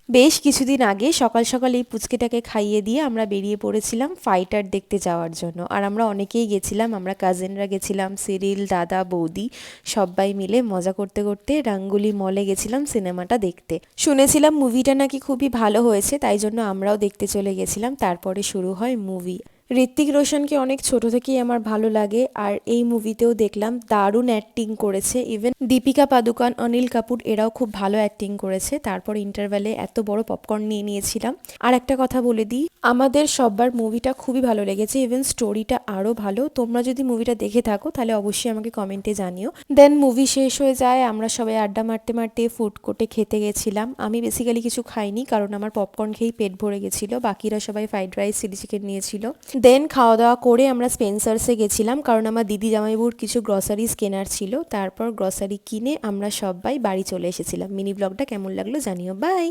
বেশ কিছুদিন আগে সকাল সকাল এই পুচকেটাকে খাইয়ে দিয়ে আমরা বেরিয়ে পড়েছিলাম ফাইটার দেখতে যাওয়ার জন্য। আর আমরা অনেকেই গেছিলাম, আমরা কাজিনরা গেছিলাম, সিরিল, দাদা, বৌদি সবাই মিলে মজা করতে করতে রাঙ্গুলি মলে গেছিলাম সিনেমাটা দেখতে। শুনেছিলাম মুভিটা নাকি খুবই ভালো হয়েছে, তাই জন্য আমরাও দেখতে চলে গেছিলাম। তারপরে শুরু হয় মুভি। ঋত্বিক রোশনকে অনেক ছোট থেকেই আমার ভালো লাগে, আর এই মুভিতেও দেখলাম দারুণ অ্যাক্টিং করেছে। ইভেন দীপিকা পাদুকোন, অনিল কাপুর এরাও খুব ভালো অ্যাক্টিং করেছে। তারপর ইন্টারভ্যালে এত বড় পপকর্ন নিয়ে নিয়েছিলাম। আর একটা কথা বলে দিই, আমাদের সবার মুভিটা খুবই ভালো লেগেছে, ইভেন স্টোরিটা আরও ভালো। তোমরা যদি মুভিটা দেখে থাকো তাহলে অবশ্যই আমাকে কমেন্টে জানিও। দেন মুভি শেষ হয়ে যায়, আমরা সবাই আড্ডা মারতে মারতে ফুড কোর্টে খেতে গেছিলাম। আমি বেসিক্যালি কিছু খাইনি, কারণ আমার পপকর্ন খেয়েই পেট ভরে গেছিলো। বাকিরা সবাই ফ্রাইড রাইস, চিলি চিকেন নিয়েছিল। দেন খাওয়া দাওয়া করে আমরা স্পেন্সার্সে গেছিলাম, কারণ আমার দিদি জামাইবুর কিছু গ্রসারিজ কেনার ছিল। তারপর গ্রসারি কিনে আমরা সবাই বাড়ি চলে এসেছিলাম। মিনি ব্লগটা কেমন লাগলো জানিও। বাই।